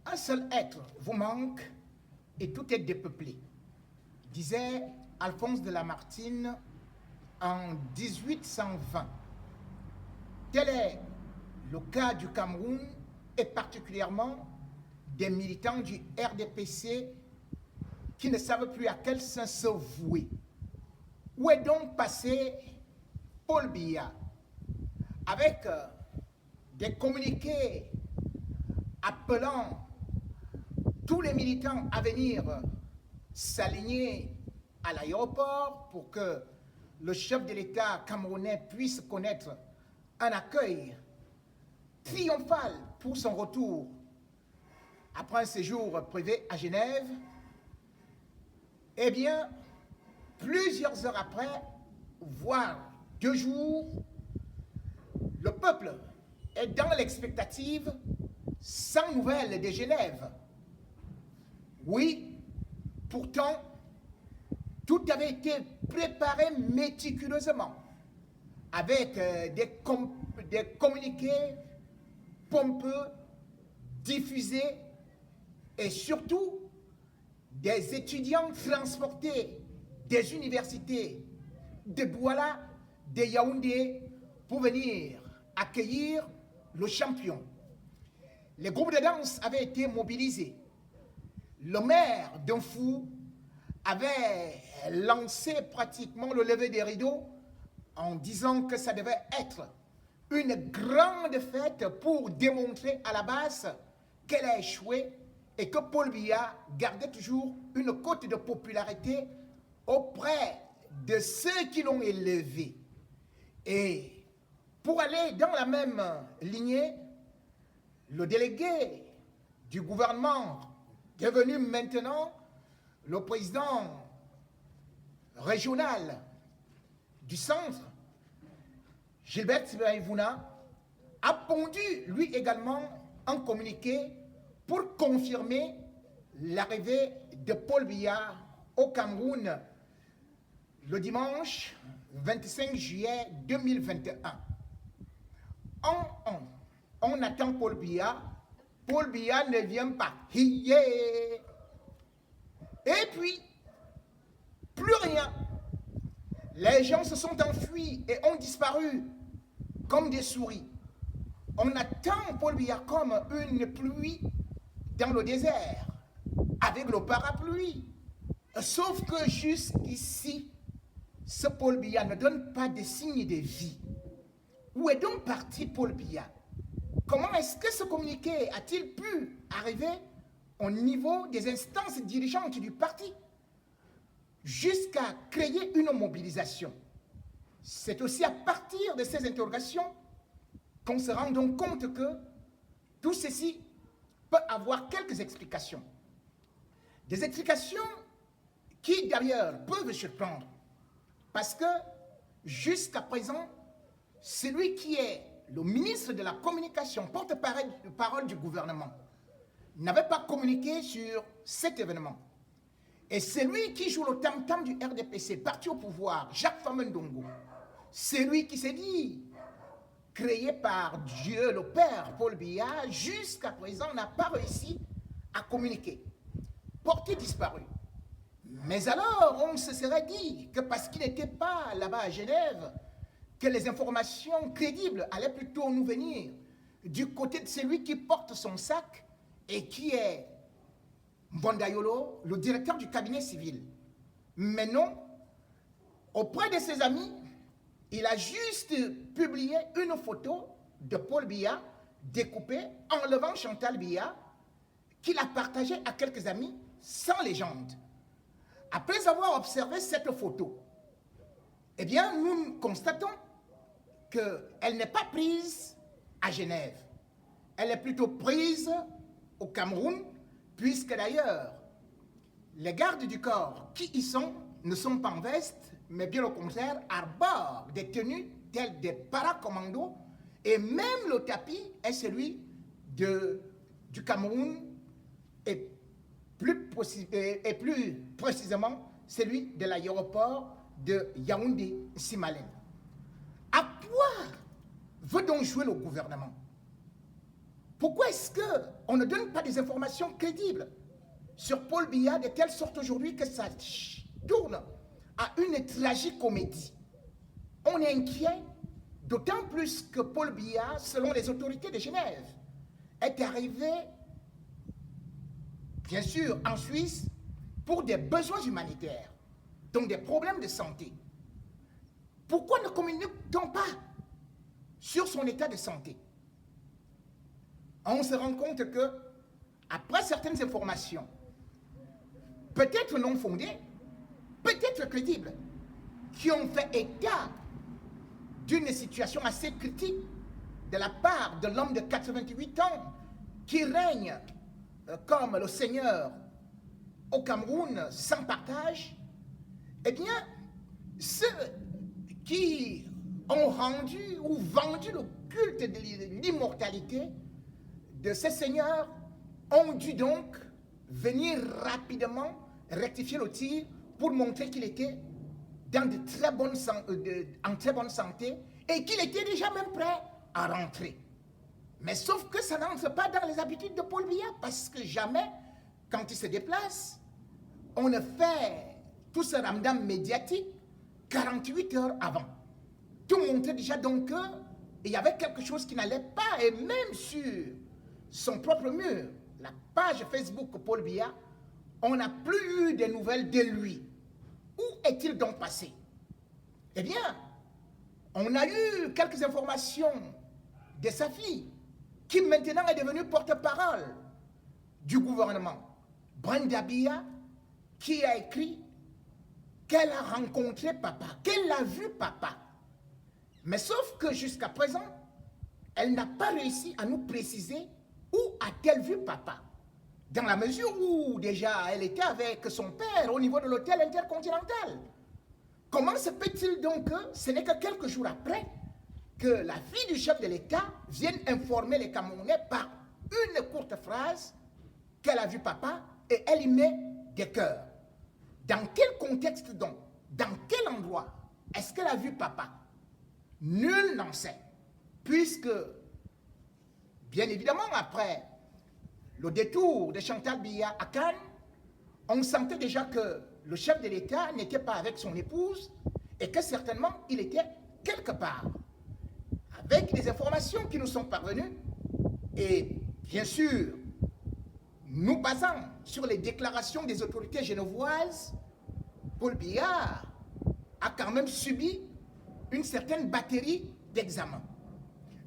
Un seul être vous manque et tout est dépeuplé, disait Alphonse de Lamartine en 1820. Tel est le cas du Cameroun et particulièrement des militants du RDPC qui ne savent plus à quel saint se vouer. Où est donc passé Paul Biya avec des communiqués appelant tous les militants à venir s'aligner à l'aéroport pour que le chef de l'État camerounais puisse connaître un accueil triomphal pour son retour après un séjour privé à Genève. Eh bien, plusieurs heures après, voire 2 jours, le peuple est dans l'expectative sans nouvelles de Genève. Oui, pourtant, tout avait été préparé méticuleusement, avec des communiqués pompeux, diffusés, et surtout des étudiants transportés des universités de Douala, de Yaoundé, pour venir accueillir le champion. Les groupes de danse avaient été mobilisés. Le maire d'Unfou avait lancé pratiquement le lever des rideaux en disant que ça devait être une grande fête pour démontrer à la base qu'elle a échoué et que Paul Biya gardait toujours une cote de popularité auprès de ceux qui l'ont élevé. Et pour aller dans la même lignée, le délégué du gouvernement, devenu maintenant le président régional du centre, Gilbert Sibiraïvouna, a pondu lui également un communiqué pour confirmer l'arrivée de Paul Biya au Cameroun le dimanche 25 juillet 2021. On attend Paul Biya ne vient pas. Et puis, plus rien. Les gens se sont enfuis et ont disparu comme des souris. On attend Paul Biya comme une pluie dans le désert, avec le parapluie. Sauf que jusqu'ici, ce Paul Biya ne donne pas de signe de vie. Où est donc parti Paul Biya? Comment est-ce que ce communiqué a-t-il pu arriver au niveau des instances dirigeantes du parti jusqu'à créer une mobilisation? C'est aussi à partir de ces interrogations qu'on se rend donc compte que tout ceci peut avoir quelques explications. Des explications qui d'ailleurs peuvent surprendre parce que jusqu'à présent, celui qui est le ministre de la Communication, porte-parole du gouvernement, n'avait pas communiqué sur cet événement. Et c'est lui qui joue le tam-tam du RDPC, parti au pouvoir, Jacques Famendongo. C'est lui qui s'est dit, créé par Dieu, le Père, Paul Biya, jusqu'à présent n'a pas réussi à communiquer. Porté disparu. Mais alors, on se serait dit que parce qu'il n'était pas là-bas à Genève, que les informations crédibles allaient plutôt nous venir du côté de celui qui porte son sac et qui est Mbondayolo, le directeur du cabinet civil. Mais non, auprès de ses amis, il a juste publié une photo de Paul Biya découpée, enlevant Chantal Biya, qu'il a partagée à quelques amis sans légende. Après avoir observé cette photo, eh bien, nous constatons qu'elle n'est pas prise à Genève. Elle est plutôt prise au Cameroun, puisque d'ailleurs, les gardes du corps qui y sont ne sont pas en veste, mais bien au contraire, arborent des tenues telles des paracommandos, et même le tapis est celui du Cameroun, et plus précisément celui de l'aéroport de Yaoundé-Simalène. À quoi veut donc jouer le gouvernement? Pourquoi est-ce qu'on ne donne pas des informations crédibles sur Paul Biya de telle sorte aujourd'hui que ça tourne à une tragicomédie? On est inquiet, d'autant plus que Paul Biya, selon les autorités de Genève, est arrivé, bien sûr, en Suisse pour des besoins humanitaires, donc des problèmes de santé. Pourquoi ne communique-t-on pas sur son état de santé? On se rend compte que, après certaines informations, peut-être non fondées, peut-être crédibles, qui ont fait état d'une situation assez critique de la part de l'homme de 88 ans qui règne comme le Seigneur au Cameroun sans partage, eh bien, ceux qui ont rendu ou vendu le culte de l'immortalité de ces seigneurs ont dû donc venir rapidement rectifier le tir pour montrer qu'il était en très bonne santé et qu'il était déjà même prêt à rentrer. Mais sauf que ça n'entre pas dans les habitudes de Paul Biya, parce que jamais, quand il se déplace, on ne fait tout ce ramadan médiatique 48 heures avant. Tout montrait déjà donc qu'il y avait quelque chose qui n'allait pas, et même sur son propre mur, la page Facebook Paul Biya, on n'a plus eu de nouvelles de lui. Où est-il donc passé? Eh bien, on a eu quelques informations de sa fille, qui maintenant est devenue porte-parole du gouvernement. Brenda Biya, qui a écrit qu'elle a rencontré papa, qu'elle a vu papa. Mais sauf que jusqu'à présent, elle n'a pas réussi à nous préciser où a-t-elle vu papa. Dans la mesure où déjà elle était avec son père au niveau de l'hôtel intercontinental. Comment se peut-il donc que ce n'est que quelques jours après que la fille du chef de l'État vienne informer les Camerounais par une courte phrase qu'elle a vu papa et elle y met des cœurs? Dans quel contexte donc? Dans quel endroit est-ce qu'elle a vu papa? Nul n'en sait. Puisque, bien évidemment, après le détour de Chantal Biya à Cannes, on sentait déjà que le chef de l'État n'était pas avec son épouse et que certainement il était quelque part. Avec les informations qui nous sont parvenues, et bien sûr, nous basant sur les déclarations des autorités genevoises, Paul Biya a quand même subi une certaine batterie d'examens.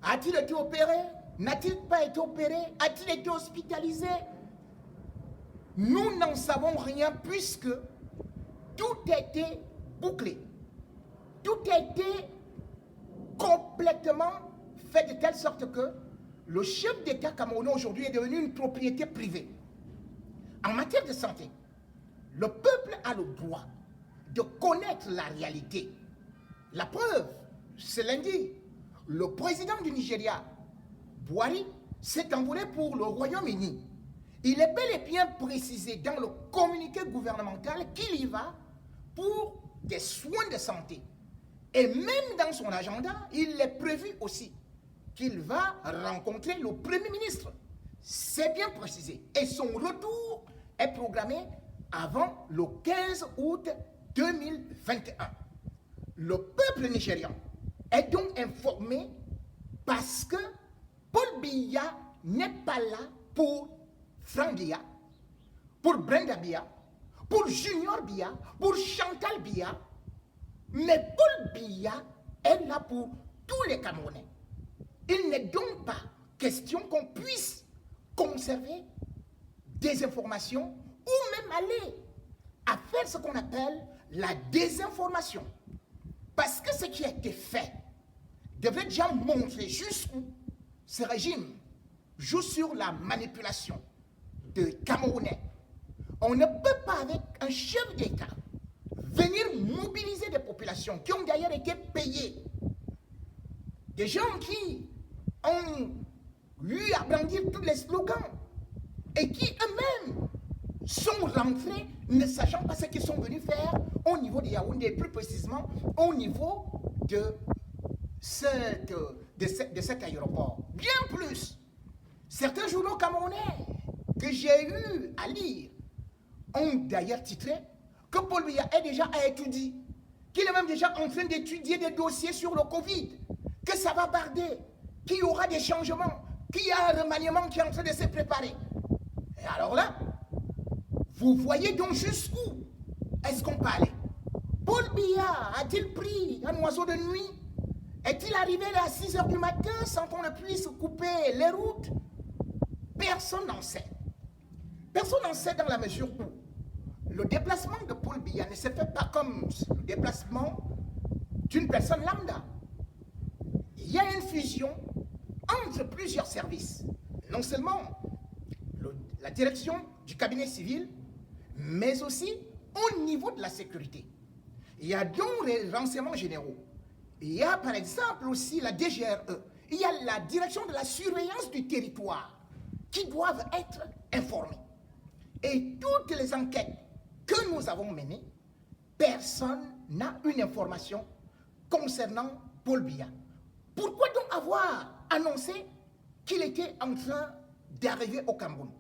A-t-il été opéré? N'a-t-il pas été opéré? A-t-il été hospitalisé? Nous n'en savons rien puisque tout a été bouclé. Tout a été complètement fait de telle sorte que le chef d'État camerounais aujourd'hui est devenu une propriété privée. En matière de santé, le peuple a le droit de connaître la réalité. La preuve, c'est lundi, le président du Nigeria, Buhari, s'est envolé pour le Royaume-Uni. Il est bel et bien précisé dans le communiqué gouvernemental qu'il y va pour des soins de santé. Et même dans son agenda, il est prévu aussi qu'il va rencontrer le Premier ministre. C'est bien précisé. Et son retour est programmé avant le 15 août 2021. Le peuple nigérian est donc informé parce que Paul Biya n'est pas là pour Frank Biya, pour Brenda Biya, pour Junior Biya, pour Chantal Biya, mais Paul Biya est là pour tous les Camerounais. Il n'est donc pas question qu'on puisse conserver des informations ou même aller à faire ce qu'on appelle la désinformation. Parce que ce qui a été fait devrait déjà montrer jusqu'où ce régime joue sur la manipulation de Camerounais. On ne peut pas, avec un chef d'État, venir mobiliser des populations qui ont d'ailleurs été payées. Des gens qui ont eu à brandir tous les slogans et qui eux-mêmes sont rentrés ne sachant pas ce qu'ils sont venus faire au niveau de Yaoundé, plus précisément au niveau de cet aéroport. Bien plus, Certains journaux camerounais que j'ai eu à lire ont d'ailleurs titré que Paul Biya est déjà à étudier, qu'il est même déjà en train d'étudier des dossiers sur le Covid, que ça va barder, qu'il y aura des changements, qu'il y a un remaniement qui est en train de se préparer. Et alors là, vous voyez donc jusqu'où est-ce qu'on peut aller? Paul Biya a-t-il pris un oiseau de nuit? Est-il arrivé à 6 h du matin sans qu'on ne puisse couper les routes? Personne n'en sait. Personne n'en sait dans la mesure où le déplacement de Paul Biya ne se fait pas comme le déplacement d'une personne lambda. Il y a une fusion entre plusieurs services. Non seulement la direction du cabinet civil, mais aussi au niveau de la sécurité. Il y a donc les renseignements généraux. Il y a par exemple aussi la DGRE. Il y a la direction de la surveillance du territoire qui doivent être informés. Et toutes les enquêtes que nous avons menées, personne n'a une information concernant Paul Biya. Pourquoi donc avoir annoncé qu'il était en train d'arriver au Cameroun?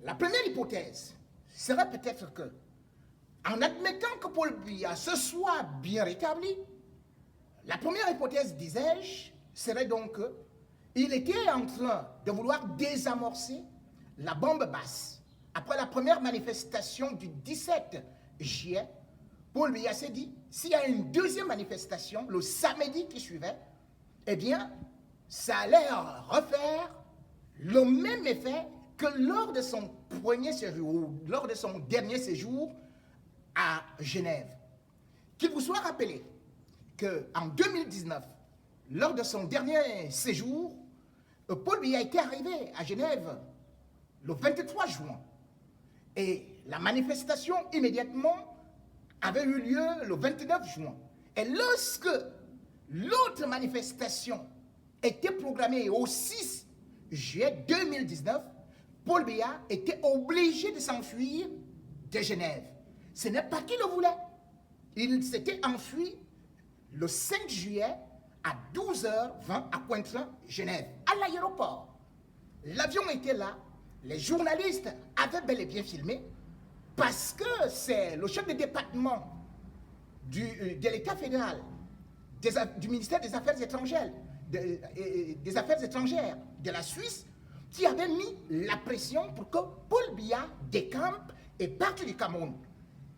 La première hypothèse serait peut-être que, en admettant que Paul Biya se soit bien rétabli, la première hypothèse, disais-je, serait donc qu'il était en train de vouloir désamorcer la bombe basse. Après la première manifestation du 17 juillet, Paul Biya s'est dit, s'il y a une deuxième manifestation, le samedi qui suivait, eh bien, ça allait refaire le même effet que lors de son premier séjour, lors de son dernier séjour à Genève. Qu'il vous soit rappelé qu'en 2019, lors de son dernier séjour, Paul Biya était arrivé à Genève le 23 juin. Et la manifestation immédiatement avait eu lieu le 29 juin. Et lorsque l'autre manifestation était programmée au 6 juillet 2019, Paul Biya était obligé de s'enfuir de Genève. Ce n'est pas qu'il le voulait. Il s'était enfui le 5 juillet à 12h20 à Cointrin, Genève, à l'aéroport. L'avion était là, les journalistes avaient bel et bien filmé, parce que c'est le chef de département de l'État fédéral, du ministère des Affaires étrangères, des Affaires étrangères de la Suisse, qui avait mis la pression pour que Paul Biya décampe et parte du Cameroun.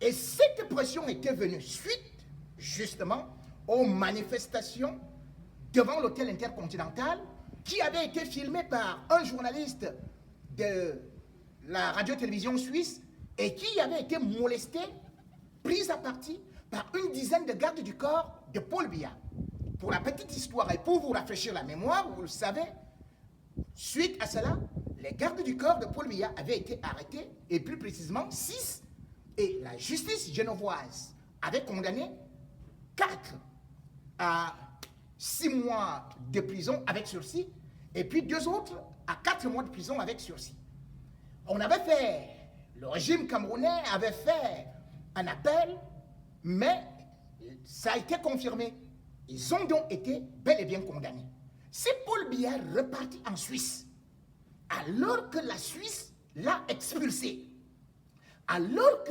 Et cette pression était venue suite, justement, aux manifestations devant l'hôtel intercontinental qui avait été filmé par un journaliste de la radio-télévision suisse et qui avait été molesté, pris à partie par une dizaine de gardes du corps de Paul Biya. Pour la petite histoire et pour vous rafraîchir la mémoire, vous le savez, suite à cela, les gardes du corps de Paul Biya avaient été arrêtés, et plus précisément 6, et la justice genevoise avait condamné 4 à 6 mois de prison avec sursis, et puis 2 autres à 4 mois de prison avec sursis. On avait fait, le régime camerounais avait fait un appel, mais ça a été confirmé. Ils ont donc été bel et bien condamnés. C'est Paul Biya reparti en Suisse, alors que la Suisse l'a expulsé, alors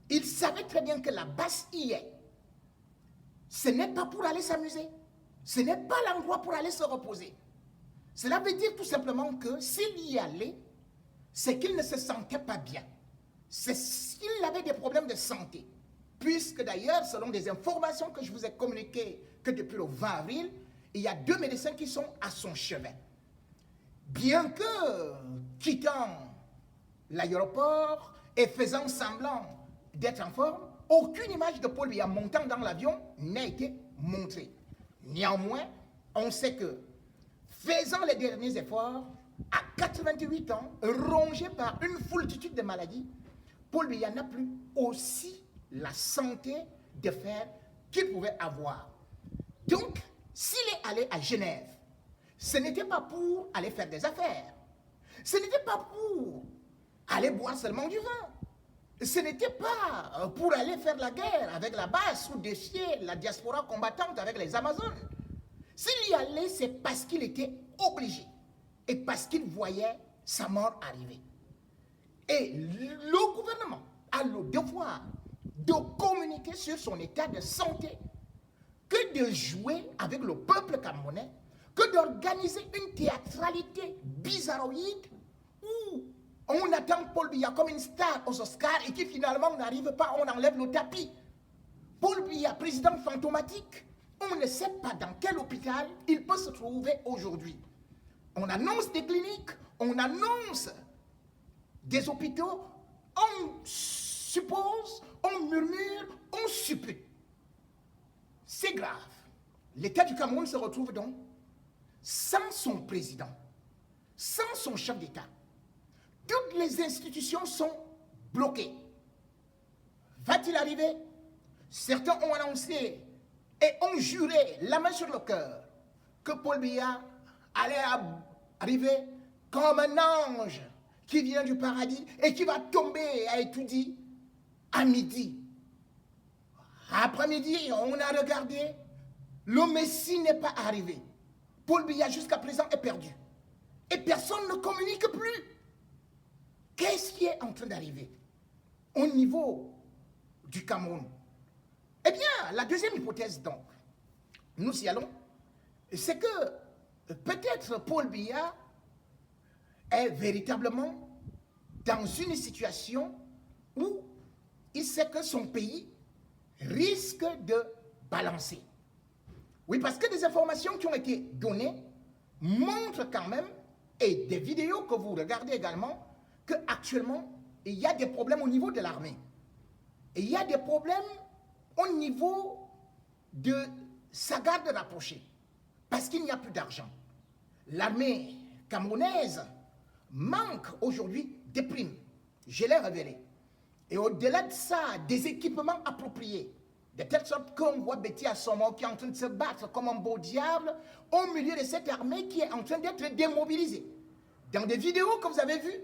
qu'il savait très bien que la base y est. Ce n'est pas pour aller s'amuser. Ce n'est pas l'endroit pour aller se reposer. Cela veut dire tout simplement que s'il y allait, c'est qu'il ne se sentait pas bien. C'est qu'il avait des problèmes de santé. Puisque d'ailleurs, selon des informations que je vous ai communiquées que depuis le 20 avril, il y a 2 médecins qui sont à son chevet. Bien que quittant l'aéroport et faisant semblant d'être en forme, aucune image de Paul Biya montant dans l'avion n'a été montrée. Néanmoins, on sait que, faisant les derniers efforts, à 88 ans, rongé par une foultitude de maladies, Paul Biya n'a plus aussi la santé de fer qu'il pouvait avoir. Donc, s'il est allé à Genève, ce n'était pas pour aller faire des affaires. Ce n'était pas pour aller boire seulement du vin. Ce n'était pas pour aller faire la guerre avec la base ou défier la diaspora combattante avec les Amazones. S'il y allait, c'est parce qu'il était obligé. et parce qu'il voyait sa mort arriver. Et le gouvernement a le devoir de communiquer sur son état de santé que de jouer avec le peuple camerounais, que d'organiser une théâtralité bizarroïde où on attend Paul Biya comme une star aux Oscars et qui finalement n'arrive pas, on enlève le tapis. Paul Biya, président fantomatique, on ne sait pas dans quel hôpital il peut se trouver aujourd'hui. On annonce des cliniques, on annonce des hôpitaux, on suppose, on murmure, on suppute. C'est grave. L'État du Cameroun se retrouve donc sans son président, sans son chef d'État. Toutes les institutions sont bloquées. Va-t-il arriver? Certains ont annoncé et ont juré, la main sur le cœur, que Paul Biya allait arriver comme un ange qui vient du paradis et qui va tomber à étudier à midi. Après-midi, on a regardé, le Messie n'est pas arrivé. Paul Biya jusqu'à présent est perdu. Et personne ne communique plus. Qu'est-ce qui est en train d'arriver au niveau du Cameroun? Eh bien, la deuxième hypothèse donc, nous y allons, c'est que peut-être Paul Biya est véritablement dans une situation où il sait que son pays risque de balancer. Oui, parce que des informations qui ont été données montrent quand même, et des vidéos que vous regardez également, qu'actuellement, il y a des problèmes au niveau de l'armée. Et il y a des problèmes au niveau de sa garde rapprochée, parce qu'il n'y a plus d'argent. L'armée camerounaise manque aujourd'hui des primes. Je l'ai révélé. Et au-delà de ça, des équipements appropriés. De telle sorte qu'on voit Betty Assomo qui est en train de se battre comme un beau diable au milieu de cette armée qui est en train d'être démobilisée. Dans des vidéos que vous avez vues,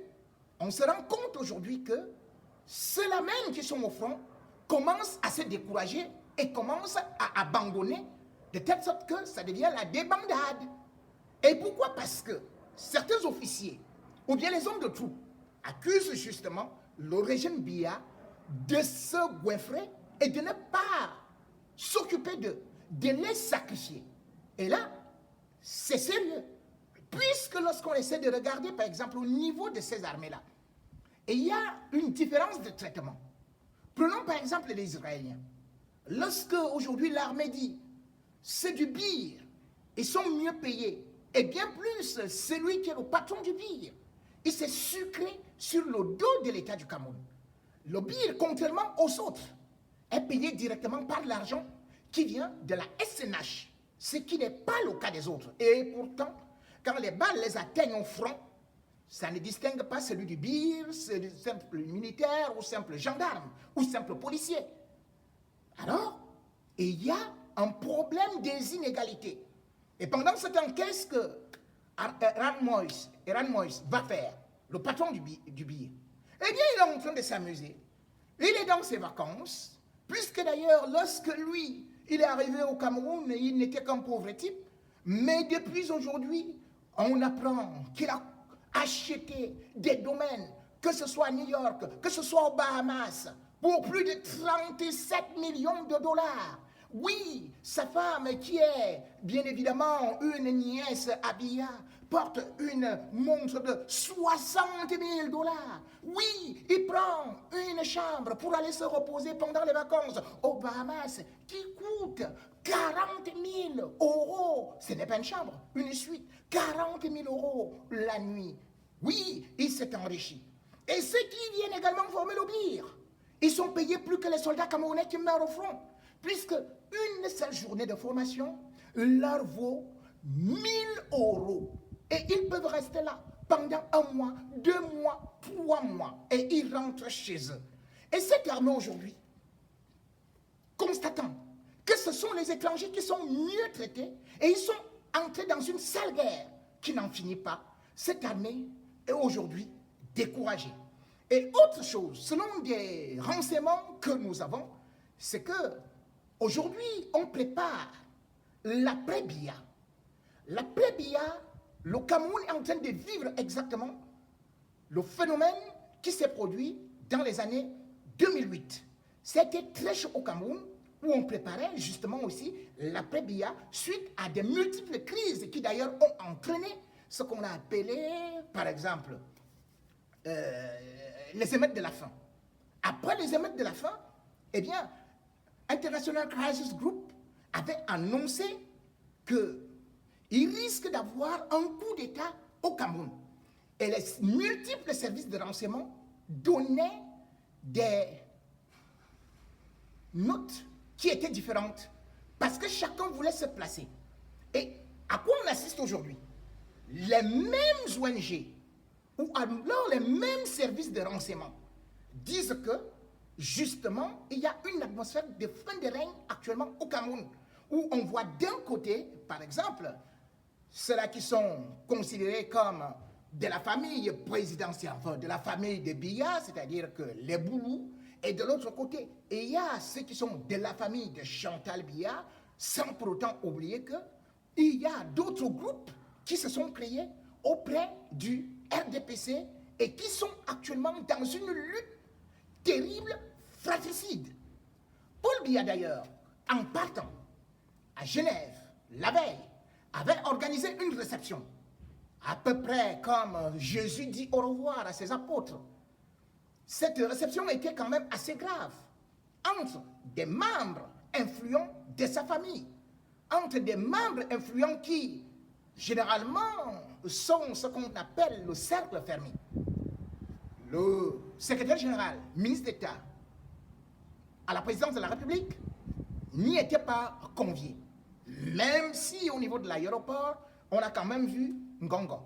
on se rend compte aujourd'hui que ceux-là même qui sont au front commencent à se décourager et commencent à abandonner de telle sorte que ça devient la débandade. Et pourquoi? Parce que certains officiers ou bien les hommes de troupes accusent justement le régime Biya de se goinfrer et de ne pas s'occuper d'eux, de les sacrifier. Et là, c'est sérieux. Puisque lorsqu'on essaie de regarder, par exemple, au niveau de ces armées-là, il y a une différence de traitement. Prenons par exemple les Israéliens. Lorsque aujourd'hui l'armée dit c'est du bir, ils sont mieux payés, et bien plus celui qui est le patron du bir, il s'est sucré sur le dos de l'État du Cameroun. Le bir, contrairement aux autres, est payé directement par l'argent qui vient de la SNH, ce qui n'est pas le cas des autres. Et pourtant, quand les balles les atteignent au front, ça ne distingue pas celui du bir, celui simple militaire ou simple gendarme ou simple policier. Alors, il y a un problème des inégalités. Et pendant ce temps, qu'est-ce que Eran Moïse va faire, le patron du billet? Eh bien, il est en train de s'amuser. Il est dans ses vacances, puisque d'ailleurs, lorsque lui, il est arrivé au Cameroun, il n'était qu'un pauvre type. Mais depuis aujourd'hui, on apprend qu'il a acheté des domaines, que ce soit à New York, que ce soit aux Bahamas, pour plus de 37 millions de dollars. Oui, sa femme, qui est bien évidemment une nièce à Biya, porte une montre de 60 000 dollars. Oui, il prend une chambre pour aller se reposer pendant les vacances aux Bahamas qui coûte 40 000 euros. Ce n'est pas une chambre, une suite. 40 000 euros la nuit. Oui, il s'est enrichi. Et ceux qui viennent également former le bir, ils sont payés plus que les soldats camerounais qui meurent au front, puisque une seule journée de formation leur vaut 1 000 euros. Et ils peuvent rester là pendant 1 mois, 2 mois, 3 mois. Et ils rentrent chez eux. Et cette armée aujourd'hui, constatant que ce sont les étrangers qui sont mieux traités, et ils sont entrés dans une sale guerre qui n'en finit pas, cette armée est aujourd'hui découragée. Et autre chose, selon des renseignements que nous avons, c'est que aujourd'hui, on prépare l'après-Biya. L'après-Biya, le Cameroun est en train de vivre exactement le phénomène qui s'est produit dans les années 2008. C'était très chaud au Cameroun, où on préparait justement aussi l'après-Biya suite à des multiples crises qui d'ailleurs ont entraîné ce qu'on a appelé, par exemple, les émeutes de la faim. Après les émeutes de la faim, eh bien, International Crisis Group avait annoncé qu'il risque d'avoir un coup d'État au Cameroun. Et les multiples services de renseignement donnaient des notes qui étaient différentes parce que chacun voulait se placer. Et à quoi on assiste aujourd'hui? Les mêmes ONG ou alors les mêmes services de renseignement disent que justement il y a une atmosphère de fin de règne actuellement au Cameroun où on voit d'un côté, par exemple, ceux-là qui sont considérés comme de la famille présidentielle, enfin de la famille de Biya, c'est-à-dire que les Boulous, et de l'autre côté, il y a ceux qui sont de la famille de Chantal Biya, sans pour autant oublier qu'il y a d'autres groupes qui se sont créés auprès du RDPC et qui sont actuellement dans une lutte terrible, fratricide. Paul Biya d'ailleurs, en partant à Genève, la veille, avait organisé une réception, à peu près comme Jésus dit au revoir à ses apôtres. Cette réception était quand même assez grave, entre des membres influents de sa famille, entre des membres influents qui, généralement, sont ce qu'on appelle le cercle fermé. Le secrétaire général, ministre d'État, à la présidence de la République, n'y était pas convié. Même si au niveau de l'aéroport, on a quand même vu Ngongo.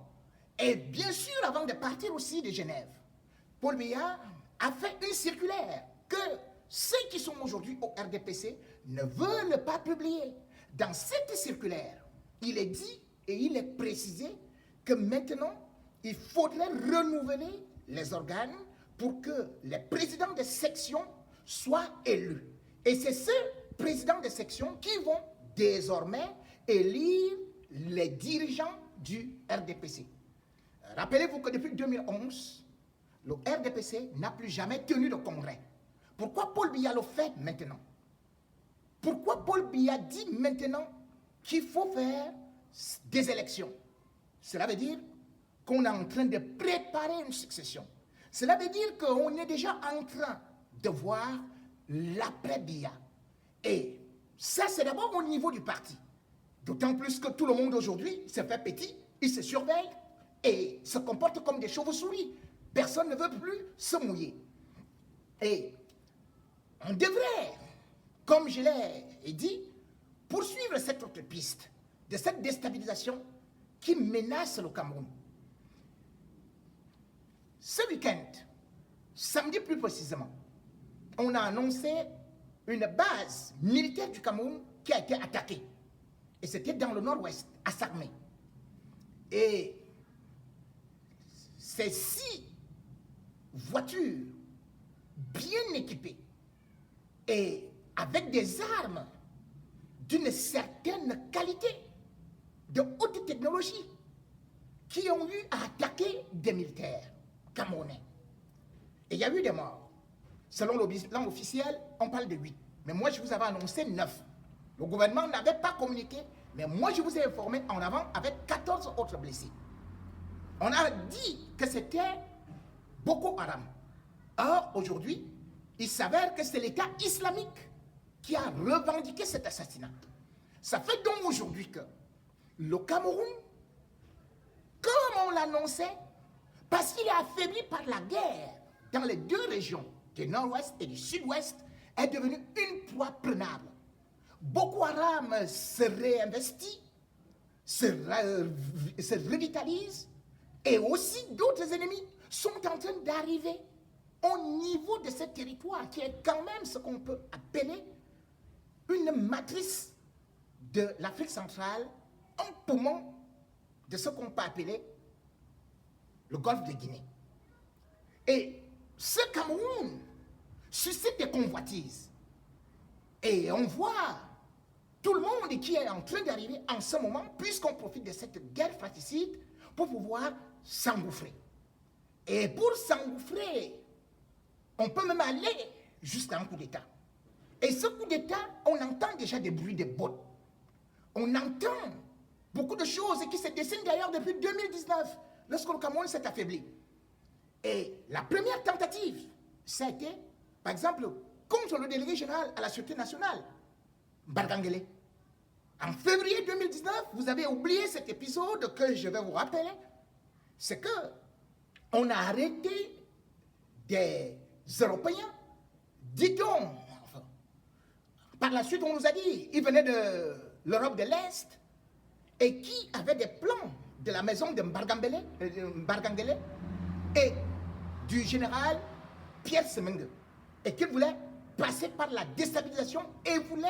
Et bien sûr, avant de partir aussi de Genève, Paul Biya a fait une circulaire que ceux qui sont aujourd'hui au RDPC ne veulent pas publier. Dans cette circulaire, il est dit et il est précisé que maintenant, il faudrait renouveler les organes pour que les présidents de section soient élus. Et c'est ces présidents de section qui vont désormais élire les dirigeants du RDPC. Rappelez-vous que depuis 2011, le RDPC n'a plus jamais tenu de congrès. Pourquoi Paul Biya le fait maintenant? Pourquoi Paul Biya dit maintenant qu'il faut faire des élections? Cela veut dire qu'on est en train de préparer une succession. Cela veut dire qu'on est déjà en train de voir l'après-Biya. Et ça, c'est d'abord au niveau du parti. D'autant plus que tout le monde aujourd'hui se fait petit, il se surveille et se comporte comme des chauves-souris. Personne ne veut plus se mouiller. Et on devrait, comme je l'ai dit, poursuivre cette autre piste de cette déstabilisation qui menace le Cameroun. Ce week-end, samedi plus précisément, on a annoncé une base militaire du Cameroun qui a été attaquée. Et c'était dans le nord-ouest, à Sarmé. Et ces 6 voitures bien équipées et avec des armes d'une certaine qualité, de haute technologie, qui ont eu à attaquer des militaires camerounais. Et il y a eu des morts. Selon le bilan officiel, on parle de 8. Mais moi, je vous avais annoncé 9. Le gouvernement n'avait pas communiqué, mais moi, je vous ai informé en avant avec 14 autres blessés. On a dit que c'était Boko Haram. Or, aujourd'hui, il s'avère que c'est l'État islamique qui a revendiqué cet assassinat. Ça fait donc aujourd'hui que le Cameroun, comme on l'annonçait, parce qu'il est affaibli par la guerre dans les 2 régions, du nord-ouest et du sud-ouest, est devenu une proie prenable. Boko Haram se réinvestit, se revitalise, et aussi d'autres ennemis sont en train d'arriver au niveau de ce territoire qui est quand même ce qu'on peut appeler une matrice de l'Afrique centrale, un poumon de ce qu'on peut appeler le golfe de Guinée. Et ce Cameroun suscite des convoitises. Et on voit tout le monde qui est en train d'arriver en ce moment, puisqu'on profite de cette guerre fratricide, pour pouvoir s'engouffrer. Et pour s'engouffrer, on peut même aller jusqu'à un coup d'État. Et ce coup d'État, on entend déjà des bruits de bottes. On entend beaucoup de choses qui se dessinent d'ailleurs depuis 2019, lorsque le Cameroun s'est affaibli. Et la première tentative, ça a été, par exemple, contre le délégué général à la Sûreté nationale, Bargangele. En février 2019, vous avez oublié cet épisode que je vais vous rappeler. C'est que on a arrêté des Européens, dit-on. Enfin, par la suite, on nous a dit, ils venaient de l'Europe de l'Est et qui avaient des plans de la maison de Bargangele et du général Pierre Semenge, et qui voulaient passer par la déstabilisation et voulaient,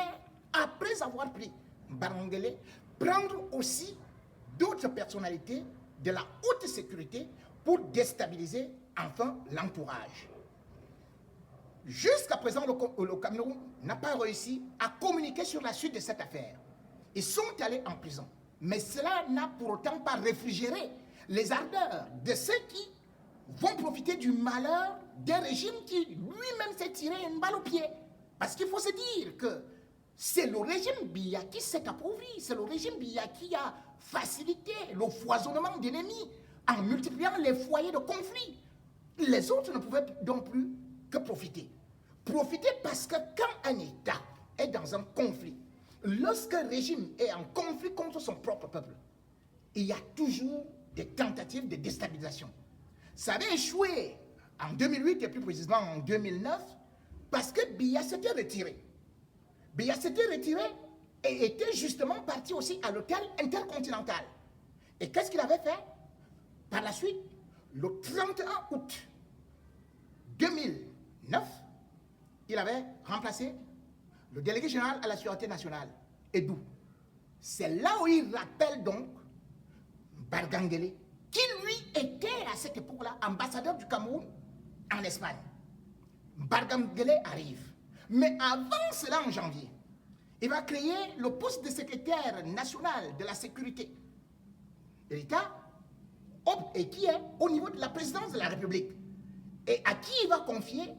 après avoir pris Bargangele, prendre aussi d'autres personnalités de la haute sécurité pour déstabiliser enfin l'entourage. Jusqu'à présent, le Cameroun n'a pas réussi à communiquer sur la suite de cette affaire. Ils sont allés en prison. Mais cela n'a pour autant pas réfrigéré les ardeurs de ceux qui vont profiter du malheur d'un régime qui lui-même s'est tiré une balle au pied. Parce qu'il faut se dire que c'est le régime Biya qui s'est appauvri, c'est le régime Biya qui a facilité le foisonnement d'ennemis en multipliant les foyers de conflit. Les autres ne pouvaient donc plus que profiter. Profiter parce que quand un État est dans un conflit, lorsqu'un régime est en conflit contre son propre peuple, il y a toujours des tentatives de déstabilisation. Ça avait échoué en 2008 et plus précisément en 2009 parce que Biya s'était retiré. Biya s'était retiré et était justement parti aussi à l'hôtel intercontinental. Et qu'est-ce qu'il avait fait? Par la suite, le 31 août 2009, il avait remplacé le délégué général à la Sûreté nationale, Edou. C'est là où il rappelle donc Bargangele, qui lui était à cette époque-là ambassadeur du Cameroun en Espagne. Bargangele arrive. Mais avant cela, en janvier, il va créer le poste de secrétaire national de la sécurité de l'État, et qui est au niveau de la présidence de la République. Et à qui il va confier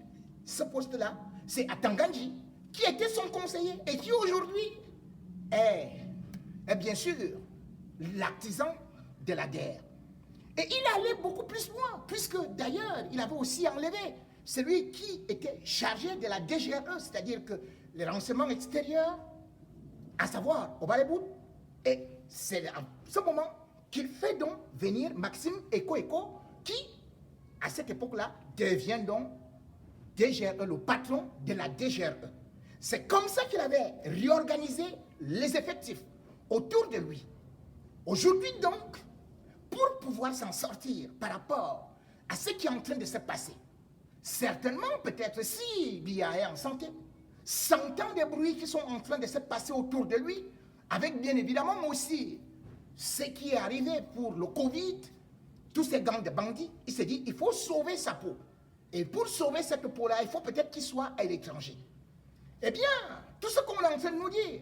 ce poste-là? C'est à Tanganji, qui était son conseiller et qui aujourd'hui est bien sûr l'artisan de la guerre. Et il allait beaucoup plus loin, puisque d'ailleurs, il avait aussi enlevé celui qui était chargé de la DGRE, c'est-à-dire que les renseignements extérieurs, à savoir au Balébout. Et c'est à ce moment qu'il fait donc venir Maxime Eko, qui, à cette époque-là, devient donc DGRE, le patron de la DGRE. C'est comme ça qu'il avait réorganisé les effectifs autour de lui. Aujourd'hui donc, pour pouvoir s'en sortir par rapport à ce qui est en train de se passer, certainement peut-être si Biya est en santé, sentant des bruits qui sont en train de se passer autour de lui, avec bien évidemment aussi ce qui est arrivé pour le Covid, tous ces gangs de bandits, il s'est dit, il faut sauver sa peau. Et pour sauver cette peau-là, il faut peut-être qu'il soit à l'étranger. Eh bien, tout ce qu'on est en train de nous dire,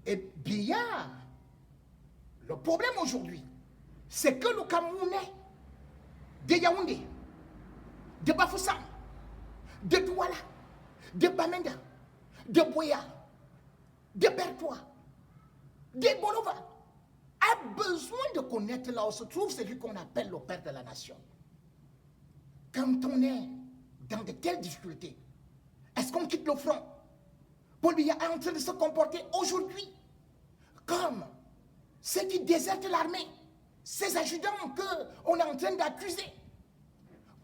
et bien, le problème aujourd'hui, c'est que le Camerounais, de Yaoundé, de Bafoussam, de Douala, de Bamenda, de Boya, de Bertois, de Bolova, a besoin de connaître là où se trouve celui qu'on appelle le père de la nation. Quand on est dans de telles difficultés, est-ce qu'on quitte le front? Paul Biya est en train de se comporter aujourd'hui comme ceux qui désertent l'armée, ces adjudants qu'on est en train d'accuser.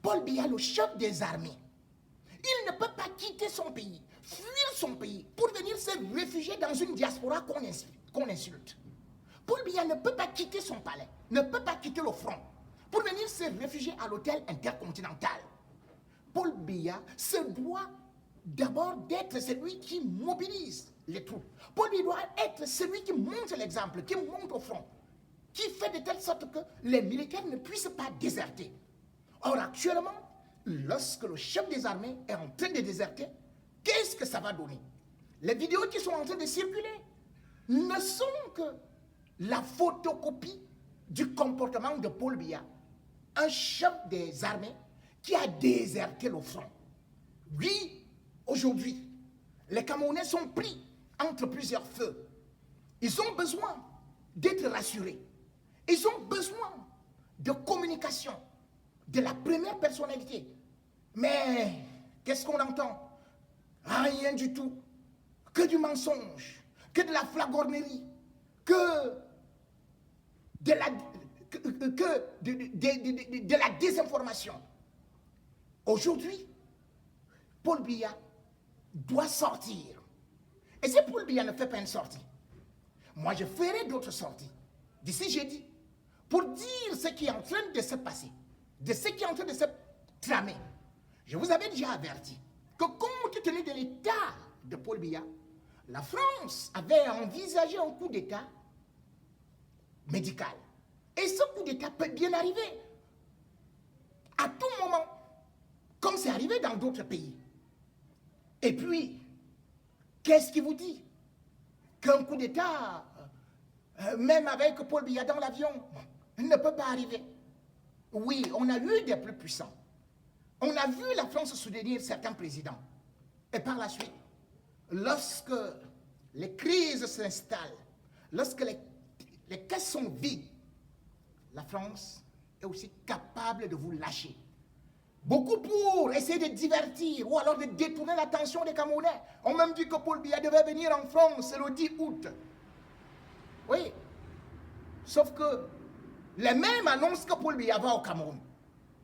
Paul Biya, le chef des armées, il ne peut pas quitter son pays, fuir son pays pour venir se réfugier dans une diaspora qu'on insulte. Paul Biya ne peut pas quitter son palais, ne peut pas quitter le front pour venir se réfugier à l'hôtel intercontinental. Paul Biya se doit d'abord d'être celui qui mobilise les troupes. Paul Biya doit être celui qui montre l'exemple, qui monte au front, qui fait de telle sorte que les militaires ne puissent pas déserter. Or, actuellement, lorsque le chef des armées est en train de déserter, qu'est-ce que ça va donner? Les vidéos qui sont en train de circuler ne sont que la photocopie du comportement de Paul Biya, un chef des armées qui a déserté le front. Oui, aujourd'hui, les Camerounais sont pris entre plusieurs feux. Ils ont besoin d'être rassurés. Ils ont besoin de communication de la première personnalité. Mais qu'est-ce qu'on entend? Rien du tout. Que du mensonge, que de la flagornerie, que de la désinformation. Aujourd'hui, Paul Biya doit sortir. Et si Paul Biya ne fait pas une sortie, moi je ferai d'autres sorties d'ici jeudi pour dire ce qui est en train de se passer, de ce qui est en train de se tramer. Je vous avais déjà averti que compte tenu de l'état de Paul Biya, la France avait envisagé un coup d'État médical. Et ce coup d'État peut bien arriver à tout moment, comme c'est arrivé dans d'autres pays. Et puis, qu'est-ce qui vous dit qu'un coup d'État, même avec Paul Biya dans l'avion, ne peut pas arriver? Oui, on a eu des plus puissants. On a vu la France soutenir certains présidents. Et par la suite, lorsque les crises s'installent, lorsque les caisses sont vides, la France est aussi capable de vous lâcher. Beaucoup pour essayer de divertir ou alors de détourner l'attention des Camerounais. On m'a même dit que Paul Biya devait venir en France le 10 août. Oui. Sauf que les mêmes annoncent que Paul Biya va au Cameroun.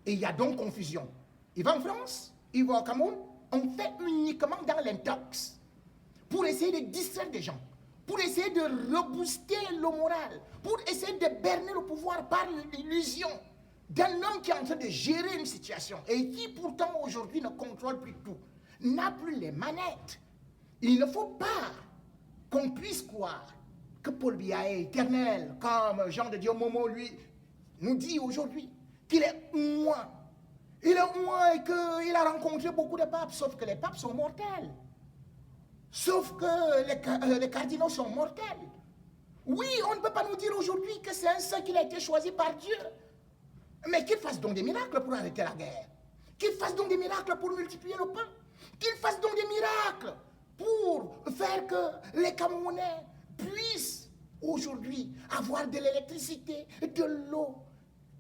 Et il y a donc confusion. Il va en France, il va au Cameroun. On fait uniquement dans l'intox pour essayer de distraire des gens, pour essayer de rebooster le moral, pour essayer de berner le pouvoir par l'illusion d'un homme qui est en train de gérer une situation et qui pourtant aujourd'hui ne contrôle plus tout, n'a plus les manettes. Il ne faut pas qu'on puisse croire que Paul Biya est éternel, comme Jean de Dieu Momo lui nous dit aujourd'hui, qu'il est moins. Il est moins et qu'il a rencontré beaucoup de papes, sauf que les papes sont mortels. Sauf que les cardinaux sont mortels. Oui, on ne peut pas nous dire aujourd'hui que c'est un saint qui a été choisi par Dieu. Mais qu'il fasse donc des miracles pour arrêter la guerre. Qu'il fasse donc des miracles pour multiplier le pain. Qu'il fasse donc des miracles pour faire que les Camerounais puissent aujourd'hui avoir de l'électricité, de l'eau.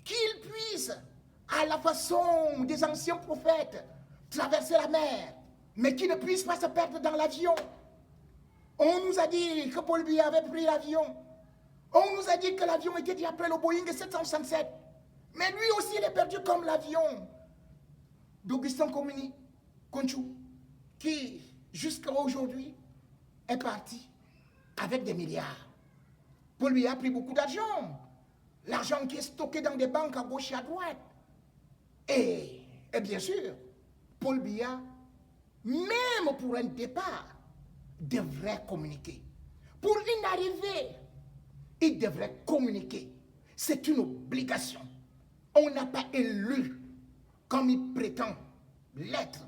Qu'ils puissent, à la façon des anciens prophètes, traverser la mer, mais qu'ils ne puissent pas se perdre dans l'avion. On nous a dit que Paul Biya avait pris l'avion. On nous a dit que l'avion était dit après le Boeing 767. Mais lui aussi, il est perdu comme l'avion d'Augustin Conchou, qui, jusqu'à aujourd'hui, est parti avec des milliards. Paul Biya a pris beaucoup d'argent. L'argent qui est stocké dans des banques à gauche et à droite. Et bien sûr, Paul Biya, même pour un départ, devrait communiquer. Pour une arrivée, il devrait communiquer. C'est une obligation. On n'a pas élu, comme il prétend l'être,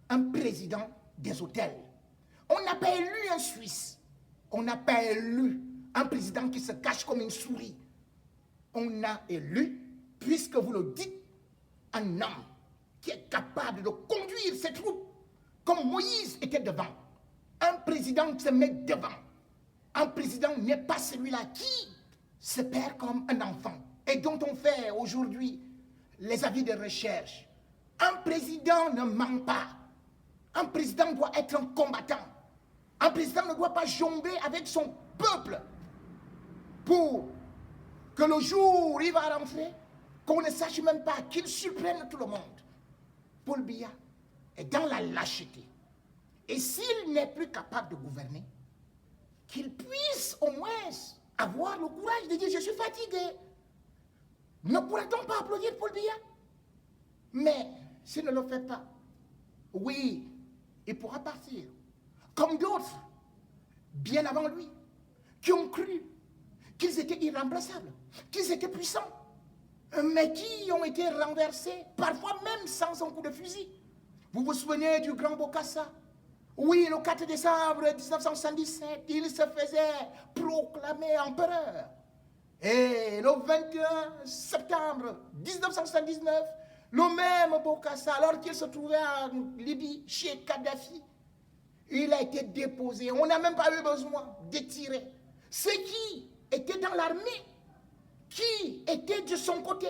un président des hôtels. On n'a pas élu un Suisse. On n'a pas élu un président qui se cache comme une souris. On a élu, puisque vous le dites, un homme qui est capable de conduire ses troupes, comme Moïse était devant. Un président qui se met devant. Un président n'est pas celui-là qui se perd comme un enfant et dont on fait aujourd'hui les avis de recherche. Un président ne ment pas. Un président doit être un combattant. Un président ne doit pas jongler avec son peuple pour que le jour où il va rentrer, qu'on ne sache même pas qu'il surprenne tout le monde. Paul Biya est dans la lâcheté. Et s'il n'est plus capable de gouverner, qu'il puisse au moins avoir le courage de dire « Je suis fatigué ». Ne pourrait-on pas applaudir Paul Biya? Mais s'il ne le fait pas, oui, il pourra partir. Comme d'autres, bien avant lui, qui ont cru qu'ils étaient irremplaçables, qu'ils étaient puissants, mais qui ont été renversés, parfois même sans un coup de fusil. Vous vous souvenez du grand Bokassa? Oui, le 4 décembre 1977, il se faisait proclamer empereur. Et le 21 septembre 1979, le même Bokassa, alors qu'il se trouvait en Libye, chez Kadhafi, il a été déposé. On n'a même pas eu besoin de tirer. Ceux qui étaient dans l'armée, qui étaient de son côté,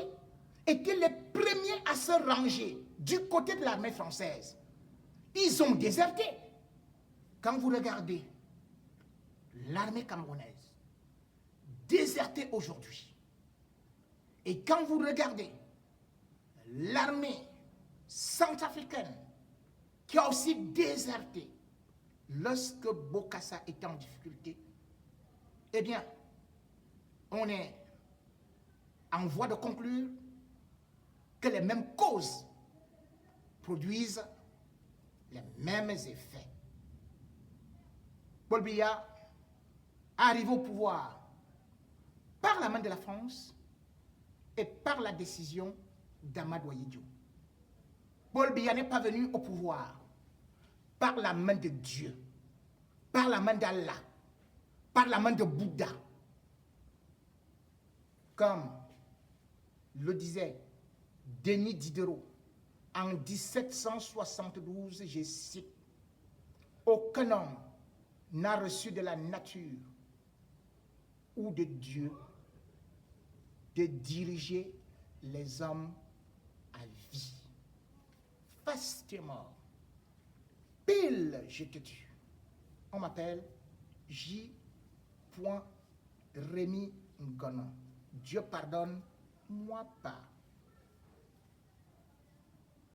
étaient les premiers à se ranger du côté de l'armée française. Ils ont déserté. Quand vous regardez l'armée camerounaise désertée aujourd'hui, et quand vous regardez l'armée centrafricaine qui a aussi déserté lorsque Bokassa était en difficulté, eh bien, on est en voie de conclure que les mêmes causes produisent les mêmes effets. Paul Biya arrive au pouvoir par la main de la France et par la décision d'Amadou Ahidjo. Paul Biya n'est pas venu au pouvoir par la main de Dieu, par la main d'Allah, par la main de Bouddha. Comme le disait Denis Diderot en 1772, je cite, « Aucun homme n'a reçu de la nature ou de Dieu de diriger les hommes à vie. Face tes morts, pile je te tue. » On m'appelle J. Rémy Ngonon. Dieu pardonne, moi pas.